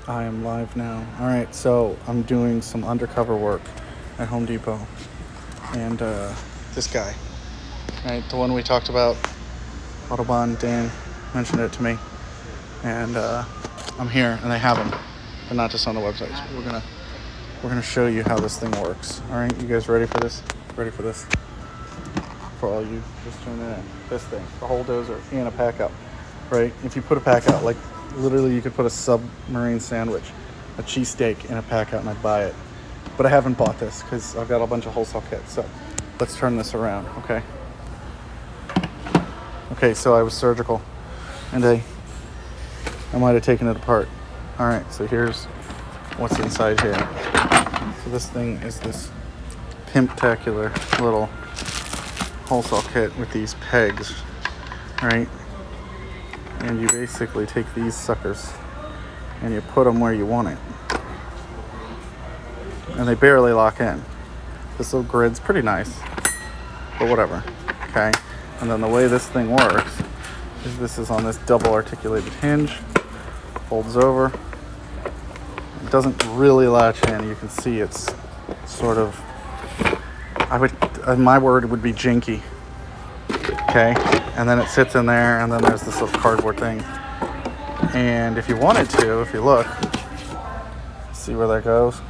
I am live now. All right, so I'm doing some undercover work at Home Depot, and this guy, right, the one we talked about, Autobahn, Dan mentioned it to me, and I'm here, and they have them, but not just on the website. So we're gonna show you how this thing works. All right, you guys ready for this? Ready for this? For all you just tuning in, this thing, the Holedozer and a pack out, right? If you put a pack out, like literally you could put a submarine sandwich, a cheesesteak in a pack out and I'd buy it. But I haven't bought this because I've got a bunch of wholesale kits. So let's turn this around, okay? Okay, so I was surgical and I might have taken it apart. All right, so here's what's inside here. So this thing is this pimptacular little wholesale kit with these pegs, right? And you basically take these suckers and you put them where you want it. And they barely lock in. This little grid's pretty nice, but whatever, okay? And then the way this thing works is this is on this double articulated hinge, folds over. It doesn't really latch in. You can see it's sort of, my word would be janky, okay? And then it sits in there, and then there's this little cardboard thing. And if you wanted to, if you look, see where that goes?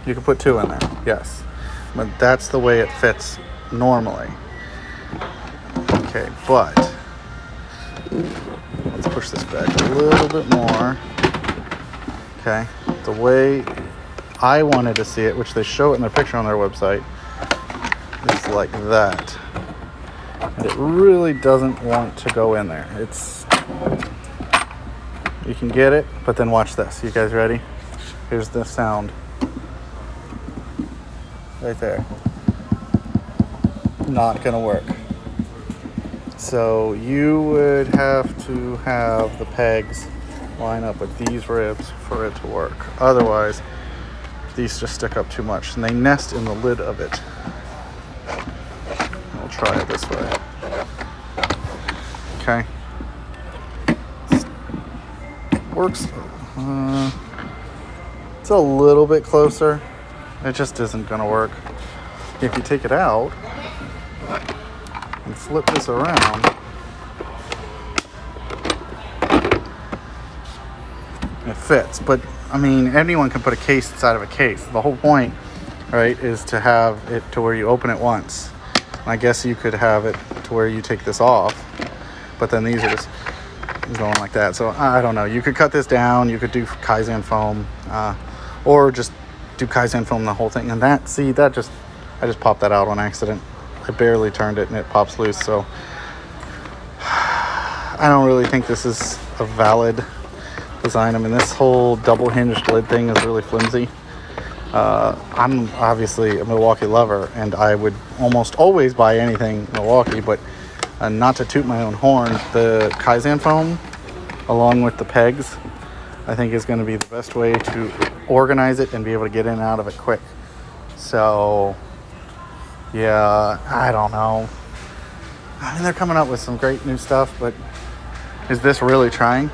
You can put two in there, yes. But that's the way it fits normally. Okay, but let's push this back a little bit more. Okay, the way I wanted to see it, which they show it in their picture on their website, is like that. And it really doesn't want to go in there. You can get it, but then watch this. You guys ready? Here's the sound. Right there. Not gonna work. So you would have to have the pegs line up with these ribs for it to work. Otherwise, these just stick up too much, and they nest in the lid of it. We'll try it this way. Okay. Works. It's a little bit closer. It just isn't going to work. If you take it out and flip this around, it fits. But I mean, anyone can put a case inside of a case. The whole point, right, is to have it to where you open it once. And I guess you could have it to where you take this off, but then these are just going like that. So I don't know. You could cut this down. You could do Kaizen foam, or just do Kaizen foam the whole thing. And I just popped that out on accident. I barely turned it and it pops loose. So I don't really think this is a valid design. I mean, this whole double hinged lid thing is really flimsy. I'm obviously a Milwaukee lover, and I would almost always buy anything Milwaukee, but not to toot my own horn, the Kaizen foam along with the pegs I think is going to be the best way to organize it and be able to get in and out of it quick. So yeah, I don't know. I mean, they're coming up with some great new stuff, but is this really trying?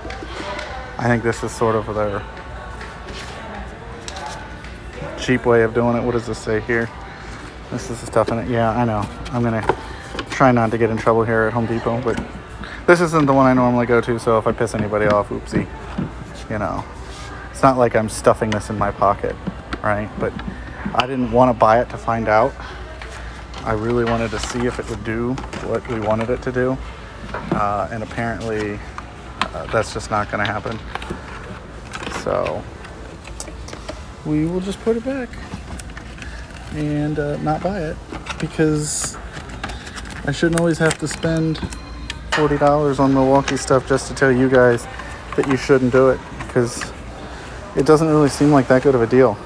I think this is sort of their cheap way of doing it. What does this say here? This is the stuff in it. Yeah, I know. I'm going to try not to get in trouble here at Home Depot, but this isn't the one I normally go to, so if I piss anybody off, oopsie. You know, it's not like I'm stuffing this in my pocket, right? But I didn't want to buy it to find out. I really wanted to see if it would do what we wanted it to do. And apparently that's just not going to happen. So we will just put it back and not buy it, because I shouldn't always have to spend $40 on Milwaukee stuff just to tell you guys that you shouldn't do it, because it doesn't really seem like that good of a deal.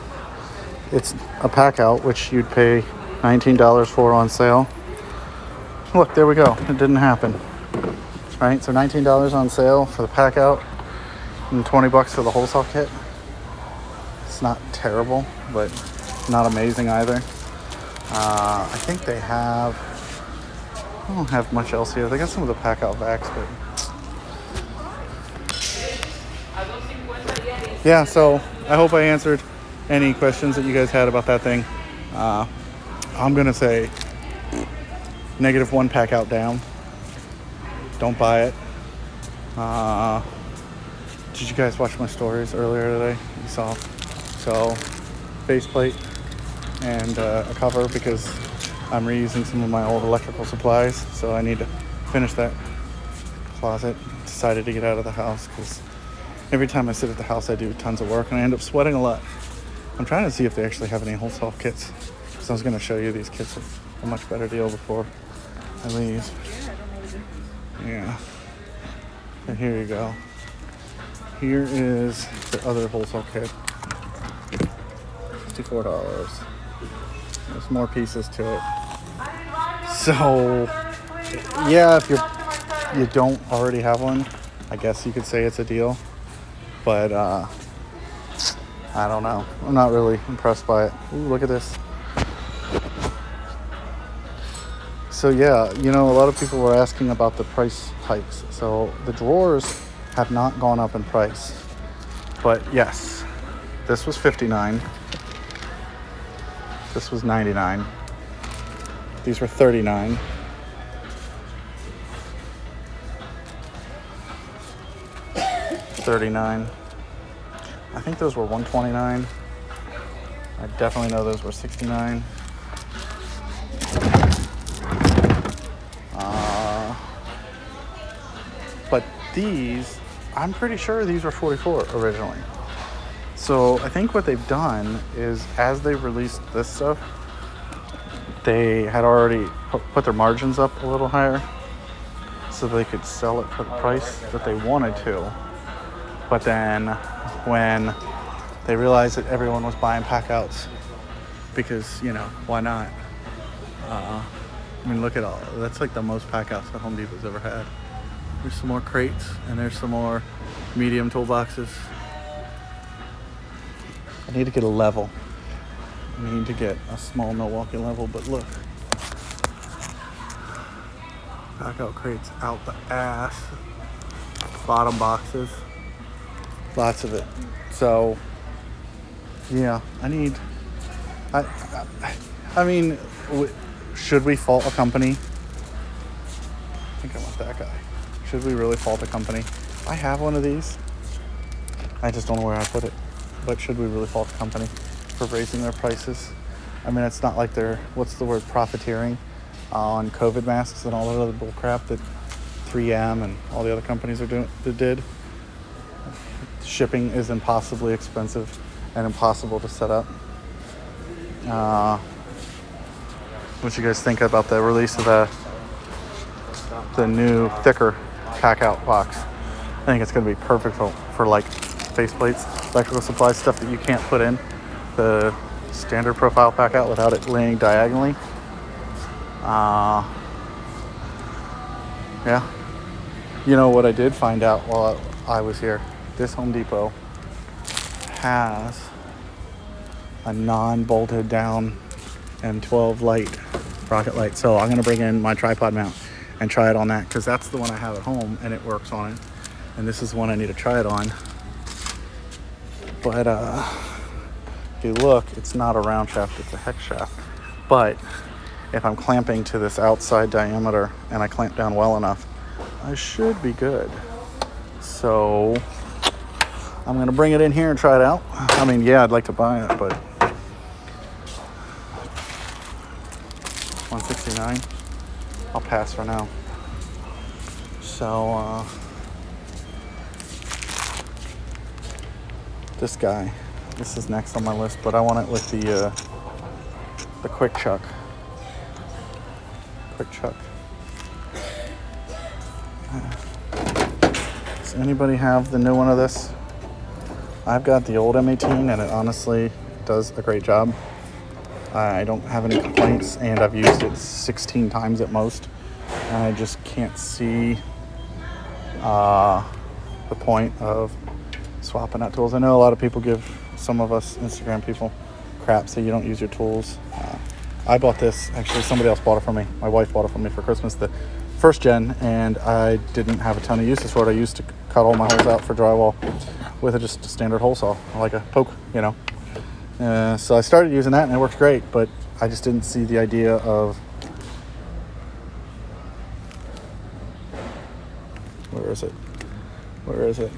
It's a pack out, which you'd pay $19 for on sale. Look, there we go. It didn't happen. Right? So $19 on sale for the pack out and $20 for the wholesale kit. It's not terrible, but not amazing either. I think they have, I don't have much else here. They got some of the pack out backs, but yeah, so I hope I answered any questions that you guys had about that thing. I'm gonna say -1 pack out down. Don't buy it. Did you guys watch my stories earlier today? You saw. So faceplate and a cover, because I'm reusing some of my old electrical supplies, so I need to finish that closet. Decided to get out of the house because every time I sit at the house I do tons of work and I end up sweating a lot. I'm trying to see if they actually have any wholesale kits, because I was going to show you these kits are a much better deal before I leave. Yeah. And here you go. Here is the other wholesale kit. $54. There's more pieces to it. So, yeah, if you don't already have one, I guess you could say it's a deal. But, I don't know. I'm not really impressed by it. Ooh, look at this. So, yeah, you know, a lot of people were asking about the price hikes. So, the drawers have not gone up in price. But, yes, this was $59. This was $99. These were $39. $39. I think those were $129. I definitely know those were $69. But these, I'm pretty sure these were $44 originally. So I think what they've done is, as they released this stuff, they had already put their margins up a little higher so they could sell it for the price that they wanted to. But then when they realized that everyone was buying packouts, because, you know, why not? I mean, look at all, that's like the most packouts that Home Depot's ever had. There's some more crates, and there's some more medium toolboxes. I need to get a level. I need to get a small Milwaukee level, but look. Packout crates out the ass. Bottom boxes. Lots of it. So, yeah, I mean, should we fault a company? I think I want that guy. Should we really fault a company? I have one of these. I just don't know where I put it. But should we really fault the company for raising their prices? I mean, it's not like they're, what's the word, profiteering on COVID masks and all that other bull crap that 3M and all the other companies did. Shipping is impossibly expensive and impossible to set up. What you guys think about the release of the new thicker pack-out box? I think it's going to be perfect for like faceplates, electrical supply, stuff that you can't put in the standard profile pack-out without it laying diagonally. Yeah. You know what I did find out while I was here? This Home Depot has a non-bolted down M12 light, rocket light. So I'm going to bring in my tripod mount and try it on that, because that's the one I have at home and it works on it. And this is the one I need to try it on. But if you look, it's not a round shaft, it's a hex shaft. But if I'm clamping to this outside diameter and I clamp down well enough, I should be good. So I'm gonna bring it in here and try it out. I mean, yeah, I'd like to buy it, but $169. I'll pass for now. So this guy, this is next on my list, but I want it with the quick chuck. Quick chuck. Does anybody have the new one of this? I've got the old M18 and it honestly does a great job. I don't have any complaints, and I've used it 16 times at most, and I just can't see the point of swapping out tools. I know a lot of people give some of us Instagram people crap, so you don't use your tools. I bought this, actually somebody else bought it for me. My wife bought it for me for Christmas, the first gen, and I didn't have a ton of uses for it. I used to cut all my holes out for drywall. with just a standard hole saw, like a poke, you know. So I started using that and it works great, but I just didn't see the idea of, where is it?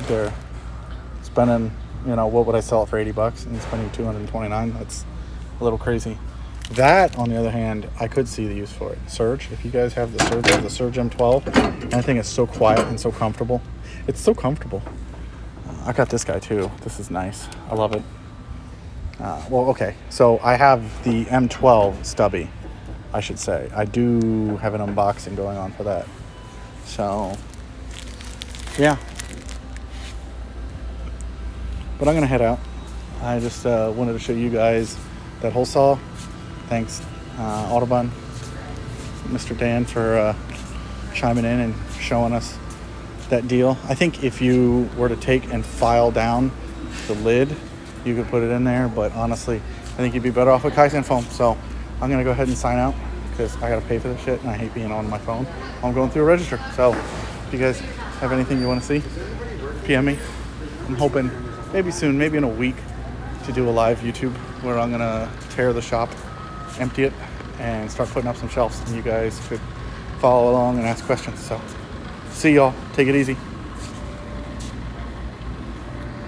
There. Spending, you know, what would I sell it for, $80 and spending $229? That's a little crazy. That, on the other hand, I could see the use for it. Surge, if you guys have the Surge M12, that thing is so quiet and so comfortable. It's so comfortable. I got this guy too. This is nice. I love it. Well, okay. So I have the M12 stubby, I should say. I do have an unboxing going on for that. So, yeah. But I'm going to head out. I just wanted to show you guys that hole saw. Thanks, Audubon, Mr. Dan, for chiming in and showing us that deal. I think if you were to take and file down the lid, you could put it in there, but honestly, I think you'd be better off with Kaizen foam. So I'm gonna go ahead and sign out because I gotta pay for this shit and I hate being on my phone. I'm going through a register. So if you guys have anything you want to see, PM me. I'm hoping maybe soon, maybe in a week, to do a live YouTube where I'm gonna tear the shop, empty it, and start putting up some shelves, and you guys could follow along and ask questions. So see y'all. Take it easy.